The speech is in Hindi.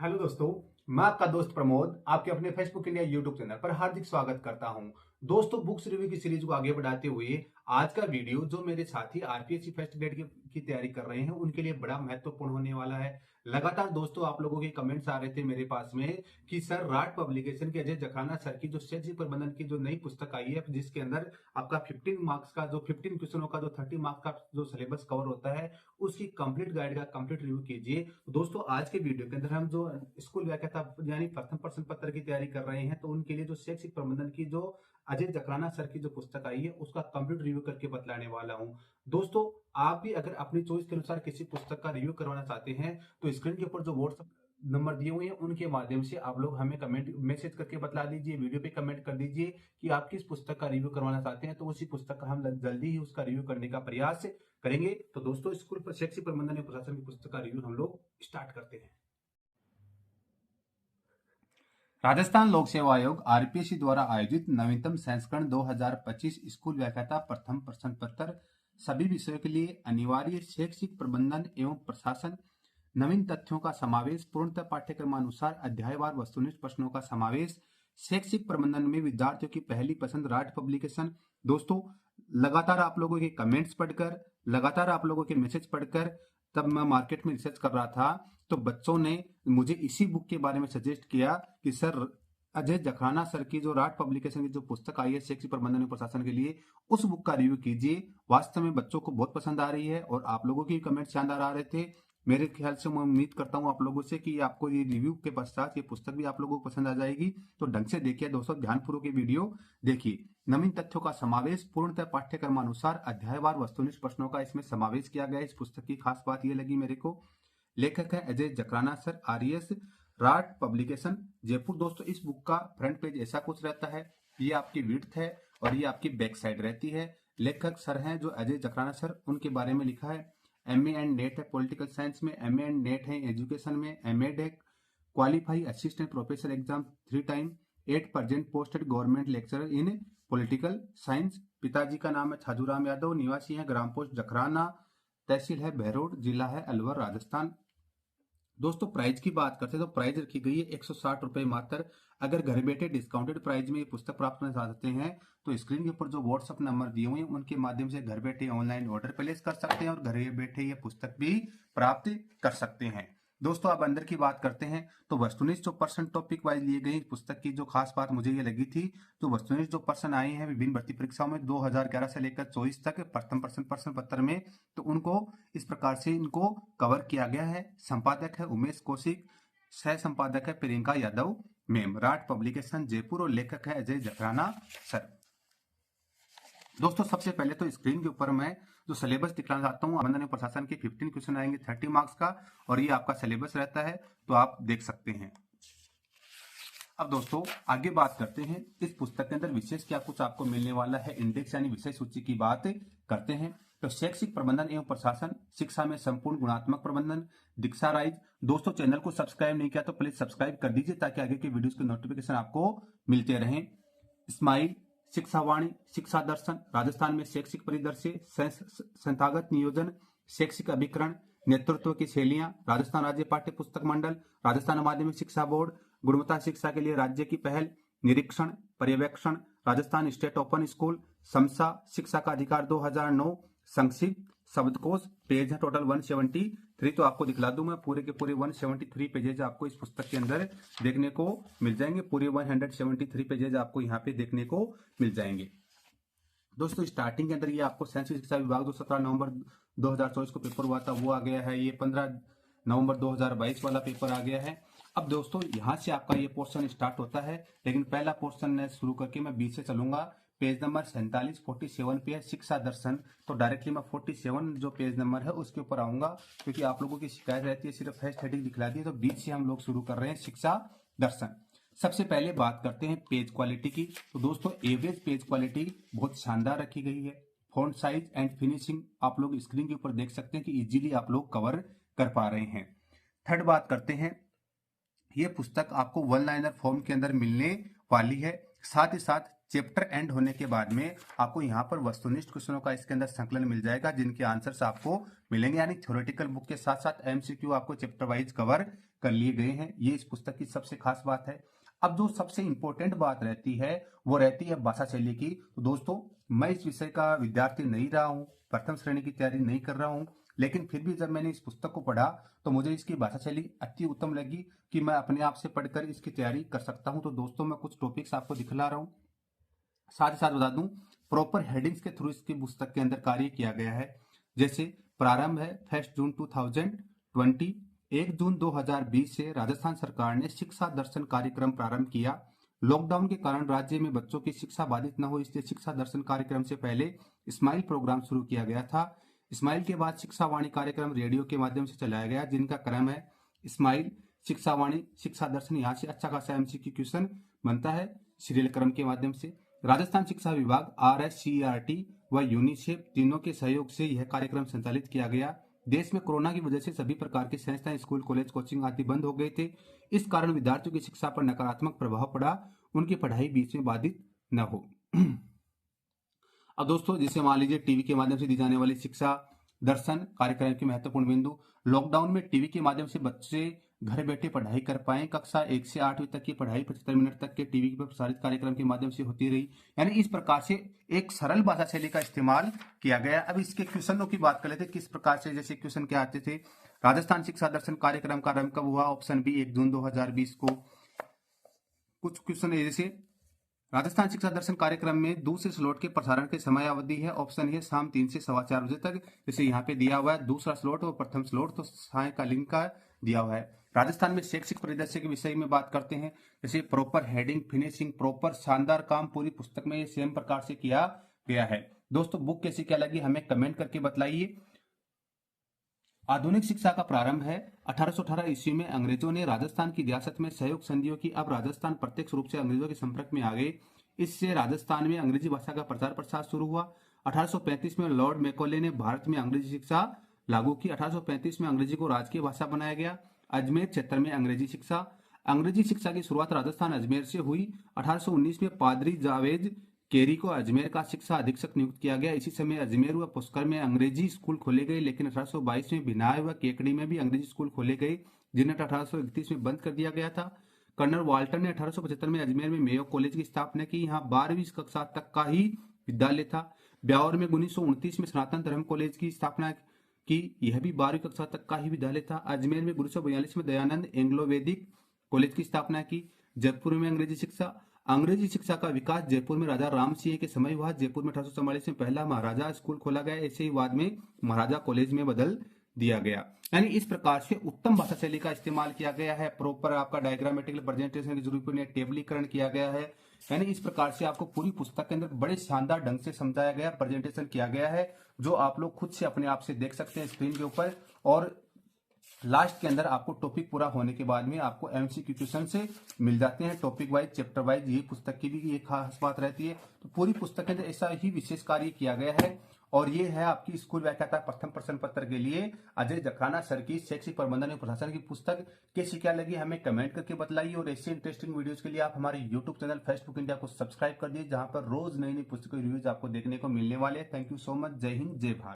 हेलो दोस्तों, मैं आपका दोस्त प्रमोद आपके अपने फेसबुक इंडिया यूट्यूब चैनल पर हार्दिक स्वागत करता हूं। दोस्तों, बुक्स रिव्यू की सीरीज को आगे बढ़ाते हुए आज का वीडियो जो मेरे साथी आरपीएससी फर्स्ट ग्रेड की तैयारी कर रहे हैं उनके लिए बड़ा महत्वपूर्ण होने वाला है। लगातार दोस्तों आप लोगों के कमेंट्स आ रहे थे मेरे पास में कि सर राट पब्लिकेशन के अजय जखाना सर की जो शैक्षिक प्रबंधन की जो नई पुस्तक आई है जिसके अंदर आपका 15 मार्क्स का जो 15 क्वेश्चनों का जो 30 मार्क्स का जो सिलेबस कवर होता है उसकी कंप्लीट गाइड का कंप्लीट रिव्यू कीजिए। दोस्तों, आज के वीडियो के अंदर हम जो स्कूल व्याख्याता यानी प्रथम प्रश्न पत्र की तैयारी कर रहे हैं तो उनके लिए जो शैक्षिक प्रबंधन की जो अजय जकराना सर की जो पुस्तक आई है उसका कंप्लीट रिव्यू करके बतलाने वाला हूं। दोस्तों, आप भी अगर अपनी चॉइस के अनुसार किसी पुस्तक का रिव्यू करवाना चाहते हैं तो स्क्रीन के ऊपर जो व्हाट्सएप नंबर दिए हुए हैं उनके माध्यम से आप लोग हमें कमेंट मैसेज करके बतला दीजिए, वीडियो पे कमेंट कर दीजिए कि आप किस पुस्तक का रिव्यू करवाना चाहते हैं, तो उसी पुस्तक का हम जल्दी ही उसका रिव्यू करने का प्रयास करेंगे। तो दोस्तों, स्कूल पर शैक्षिक प्रबंधन एवं प्रशासन की पुस्तक का रिव्यू हम लोग स्टार्ट करते हैं। राजस्थान लोक सेवा आयोग आरपीएससी द्वारा आयोजित नवीनतम संस्करण 2025 स्कूल व्याख्याता प्रथम प्रश्न पत्र सभी विषयों के लिए अनिवार्य शैक्षिक प्रबंधन एवं प्रशासन, नवीन तथ्यों का समावेश, पूर्णतः पाठ्यक्रमानुसार अध्यायवार वस्तुनिष्ठ प्रश्नों का समावेश, शैक्षिक प्रबंधन में विद्यार्थियों की पहली पसंद राट पब्लिकेशन। दोस्तों, लगातार आप लोगों के कमेंट्स पढ़कर, लगातार आप लोगों के मैसेज पढ़कर तब मैं मार्केट में रिसर्च कर रहा था तो बच्चों ने मुझे इसी बुक के बारे में सजेस्ट किया कि सर अजय जखराना सर की जो राट पब्लिकेशन की जो पुस्तक आई है शैक्षिक प्रबंधन एवं प्रशासन के लिए उस बुक का रिव्यू कीजिए। वास्तव में बच्चों को बहुत पसंद आ रही है और आप लोगों के कमेंट शानदार आ रहे थे। मेरे ख्याल से मैं उम्मीद करता हूं आप लोगों से कि आपको ये रिव्यू के पश्चात ये पुस्तक भी आप लोगों को पसंद आ जाएगी। तो ढंग से देखिए दोस्तों, ध्यानपूर्वक ये वीडियो देखिए। नवीन तथ्यों का समावेश, पूर्णतः पाठ्यक्रमानुसार अध्यायवार वस्तुनिष्ठ प्रश्नों का इसमें समावेश किया गया है। इस पुस्तक की खास बात ये लगी मेरे को। लेखक है Ajay Jakrana sir, RS, Rath publication, Jaipur. दोस्तों, इस बुक का फ्रंट पेज ऐसा कुछ रहता है, ये आपकी विड्थ है और ये आपकी बैक साइड रहती है। लेखक सर हैं जो अजय जकराना सर, उनके बारे में लिखा है। एमए एंड नेट है पॉलिटिकल साइंस में, एमए एंड नेट है एजुकेशन में, एमएड है, qualify assistant professor exam 3 time, 8 present posted government lecturer in political science. पिताजी का नाम है छाजूराम यादव, निवासी है ग्राम पोस्ट जखराना, तहसील है बहरोड, जिला है अलवर, राजस्थान। दोस्तों, प्राइस की बात करते हैं तो प्राइस रखी गई है 160 रुपए मात्र। अगर घर बैठे डिस्काउंटेड प्राइस में ये पुस्तक प्राप्त करना चाहते हैं तो स्क्रीन के ऊपर जो व्हाट्सएप नंबर दिए हुए हैं उनके माध्यम से घर बैठे ऑनलाइन ऑर्डर प्लेस कर सकते हैं और घर बैठे ये पुस्तक भी प्राप्त कर सकते हैं। दोस्तों, अब अंदर की बात करते हैं तो वस्तुनिष्ठ जो पर्सन टॉपिक वाइज लिए गए पुस्तक की जो खास बात मुझे ये लगी थी, तो वस्तुनिष्ठ जो पर्सन आए हैं विभिन्न भर्ती परीक्षाओं में 2011 से लेकर 24 तक प्रथम प्रश्न पत्र में, तो उनको इस प्रकार से इनको कवर किया गया है। संपादक है उमेश कौशिक, सह संपादक है Priyanka Yadav ma'am, rot publication Jaipur, और लेखक है अजय जखराना सर। दोस्तों, सबसे पहले तो स्क्रीन के ऊपर मैं जो सिलेबस दिखाना चाहता हूँ, प्रबंधन एवं प्रशासन के 15 क्वेश्चन आएंगे 30 मार्क्स का और ये आपका सिलेबस रहता है, तो आप देख सकते हैं। अब दोस्तों आगे बात करते हैं इस पुस्तक के अंदर विशेष क्या कुछ आपको मिलने वाला है। इंडेक्स यानी विषय सूची की बात करते हैं तो शैक्षिक प्रबंधन एवं प्रशासन, शिक्षा में संपूर्ण गुणात्मक प्रबंधन, दीक्षा राइज। दोस्तों, चैनल को सब्सक्राइब नहीं किया तो प्लीज सब्सक्राइब कर दीजिए ताकि आगे के वीडियोस के नोटिफिकेशन आपको मिलते रहें। स्माइल, शिक्षावाणी, शिक्षा दर्शन, राजस्थान में शैक्षिक परिदृश्य, संस्थागत नियोजन, शैक्षिक अभिकरण, नेतृत्व की शैलियां, राजस्थान राज्य पाठ्य पुस्तक मंडल, राजस्थान माध्यमिक शिक्षा बोर्ड, गुणवत्ता शिक्षा के लिए राज्य की पहल, निरीक्षण, पर्यवेक्षण, Rajasthan state open school, samosa, शिक्षा का अधिकार 2009, संक्षिप्त, शब्दकोश, पेज है टोटल 173। तो आपको दिखला दूं मैं, पूरे के पूरे 173 पेजेज आपको इस पुस्तक के अंदर देखने को मिल जाएंगे। पूरे 173 पेजेज आपको यहाँ पे देखने को मिल जाएंगे। दोस्तों, स्टार्टिंग के अंदर ये आपको साइंस शिक्षा विभाग जो 17 नवंबर 2024 को पेपर हुआ था वो आ गया है। ये 15 नवंबर 2022 वाला पेपर आ गया है। अब दोस्तों, यहाँ से आपका ये पोर्शन स्टार्ट होता है, लेकिन पहला पोर्शन शुरू करके मैं 20 से चलूंगा। पेज नंबर 47 47 पे है शिक्षा दर्शन, तो डायरेक्टली मैं 47 जो पेज नंबर है उसके ऊपर आऊंगा, क्योंकि आप लोगों की शिकायत रहती है सिर्फ फर्स्ट हेडिंग दिखला दी है, तो 20 से हम लोग शुरू कर रहे हैं शिक्षा दर्शन। सबसे पहले बात करते हैं पेज क्वालिटी की। तो दोस्तों, एवरेज पेज क्वालिटी बहुत शानदार रखी गई है। फॉन्ट साइज एंड फिनिशिंग आप लोग स्क्रीन के ऊपर देख सकते हैं कि इजीली आप लोग कवर कर पा रहे हैं। थर्ड बात करते हैं, ये पुस्तक आपको वन लाइनर फॉर्म के अंदर मिलने वाली है। साथ ही साथ चैप्टर एंड होने के बाद में आपको यहाँ पर वस्तुनिष्ठ क्वेश्चनों का इसके अंदर संकलन मिल जाएगा जिनके आंसर्स आपको मिलेंगे, यानी थ्योरेटिकल बुक के साथ साथ एमसीक्यू आपको चैप्टर वाइज कवर कर लिए गए हैं। ये इस पुस्तक की सबसे खास बात है। अब जो सबसे इंपॉर्टेंट बात रहती है वो रहती है भाषा शैली की। तो दोस्तों, मैं इस विषय का विद्यार्थी नहीं रहा हूँ, प्रथम श्रेणी की तैयारी नहीं कर रहा हूँ, लेकिन फिर भी जब मैंने इस पुस्तक को पढ़ा तो मुझे इसकी भाषा शैली अति उत्तम लगी कि मैं अपने आप से पढ़कर इसकी तैयारी कर सकता हूँ। तो दोस्तों, मैं कुछ टॉपिक्स आपको दिखला रहा हूँ। साथ ही साथ बता दूं, प्रॉपर हेडिंग्स के थ्रू इसकी पुस्तक के अंदर कार्य किया गया है। जैसे प्रारंभ है 1 जून 2020, 1 जून 2020 से राजस्थान सरकार ने शिक्षा दर्शन कार्यक्रम प्रारंभ किया। लॉकडाउन के कारण राज्य में बच्चों की शिक्षा बाधित न हो, इसलिए शिक्षा दर्शन कार्यक्रम से पहले स्माइल प्रोग्राम शुरू किया गया था। स्माइल के बाद शिक्षा वाणी कार्यक्रम रेडियो के माध्यम से चलाया गया, जिनका क्रम है स्माइल, शिक्षा वाणी, शिक्षा दर्शन। यहाँ से अच्छा खासा एमसीक्यू क्वेश्चन बनता है सीरियल क्रम के माध्यम से। राजस्थान शिक्षा विभाग, RSCERT व यूनिसेफ तीनों के सहयोग से यह कार्यक्रम संचालित किया गया। देश में कोरोना की वजह से सभी प्रकार की संस्थाएं, स्कूल, कॉलेज, कोचिंग आदि बंद हो गए थे। इस कारण विद्यार्थियों की शिक्षा पर नकारात्मक प्रभाव पड़ा, उनकी पढ़ाई बीच में बाधित न हो। अब दोस्तों, जैसे मान लीजिए टीवी के माध्यम से दी जाने वाली शिक्षा दर्शन कार्यक्रम के महत्वपूर्ण बिंदु। लॉकडाउन में टीवी के माध्यम से बच्चे घर बैठे पढ़ाई कर पाए। कक्षा 1 से 8वीं तक की पढ़ाई 75 मिनट तक के टीवी पर प्रसारित कार्यक्रम के माध्यम से होती रही। यानी इस प्रकार से एक सरल भाषा शैली का इस्तेमाल किया गया। अब इसके क्वेश्चनों की बात कर लेते हैं, किस प्रकार से जैसे क्वेश्चन क्या आते थे। राजस्थान शिक्षा दर्शन कार्यक्रम का आरंभ कब हुआ? ऑप्शन बी 1 जून 2020 को। कुछ क्वेश्चन है जैसे राजस्थान शिक्षा दर्शन कार्यक्रम में दूसरे स्लॉट के प्रसारण की समय अवधि है। ऑप्शन है शाम 3 से 4:15 बजे तक, जैसे यहाँ पे दिया हुआ है। दूसरा स्लॉट और प्रथम स्लॉट तो सायंकालीन का दिया हुआ है। राजस्थान में शैक्षिक परिदृश्य के विषय में बात करते हैं, जैसे प्रॉपर हेडिंग, फिनिशिंग, प्रॉपर, शानदार काम पूरी पुस्तक में सेम प्रकार से किया गया है। दोस्तों, बुक कैसी क्या लगी हमें कमेंट करके बताइए। आधुनिक शिक्षा का प्रारंभ है 1818 ईस्वी में। अंग्रेजों ने राजस्थान की रियासत में सहयोग संधियों की। अब राजस्थान प्रत्यक्ष रूप से अंग्रेजों के संपर्क में आ गए। इससे राजस्थान में अंग्रेजी भाषा का प्रचार प्रसार शुरू हुआ। 1835 में लॉर्ड मैकॉले ने भारत में अंग्रेजी शिक्षा लागू की। 1835 में अंग्रेजी को राजकीय भाषा बनाया गया। अजमेर क्षेत्र में अंग्रेजी शिक्षा की शुरुआत राजस्थान अजमेर से हुई। 1819 में पादरी जावेद केरी को अजमेर का शिक्षा अधीक्षक नियुक्त किया गया। इसी समय अजमेर व पुष्कर में अंग्रेजी स्कूल खोले गए, लेकिन 1822 में बिनाय व केकड़ी में भी अंग्रेजी स्कूल खोले गए, जिन्हें 1831 में बंद कर दिया गया था। कर्नल वाल्टर ने 1875 में अजमेर में मेयो कॉलेज की स्थापना की। यहाँ 12वीं कक्षा तक का ही विद्यालय था। ब्यावर में 1929 में सनातन धर्म कॉलेज की स्थापना की, यह भी 12वीं कक्षा तक का ही विद्यालय था। अजमेर में 1942 में दयानंद एंग्लो वैदिक कॉलेज की स्थापना की। जयपुर में अंग्रेजी शिक्षा का विकास जयपुर में राजा राम सिंह के समय हुआ। जयपुर में 1844 में पहला महाराजा स्कूल खोला गया, ऐसे ही बाद में महाराजा कॉलेज में बदल दिया गया। यानी इस प्रकार से उत्तम भाषा शैली का इस्तेमाल किया गया है। प्रॉपर आपका डायग्रामेटिकल प्रेजेंटेशन की जरूरत नहीं, टेबलीकरण किया गया है। यानी इस प्रकार से आपको पूरी पुस्तक के अंदर बड़े शानदार ढंग से समझाया गया, प्रेजेंटेशन किया गया है, जो आप लोग खुद से अपने आप से देख सकते हैं स्क्रीन के ऊपर। और लास्ट के अंदर आपको टॉपिक पूरा होने के बाद में आपको एमसीक्यू क्वेश्चन से मिल जाते हैं, टॉपिक वाइज, चैप्टर वाइज। ये पुस्तक की भी एक खास बात रहती है। तो पूरी पुस्तक के अंदर ऐसा ही विशेष कार्य किया गया है। और ये है आपकी स्कूल व्याख्याता प्रथम प्रश्न पत्र के लिए अजय जखाना सर की शैक्षिक प्रबंधन एवं प्रशासन की पुस्तक। कैसी क्या लगी हमें कमेंट करके बताइए। और ऐसे इंटरेस्टिंग वीडियोस के लिए आप हमारे यूट्यूब चैनल फेसबुक इंडिया को सब्सक्राइब कर दीजिए, जहां पर रोज नई नई पुस्तकों रिव्यूज आपको देखने को मिलने वाले हैं। Thank you so much. जय हिंद, जय भारत।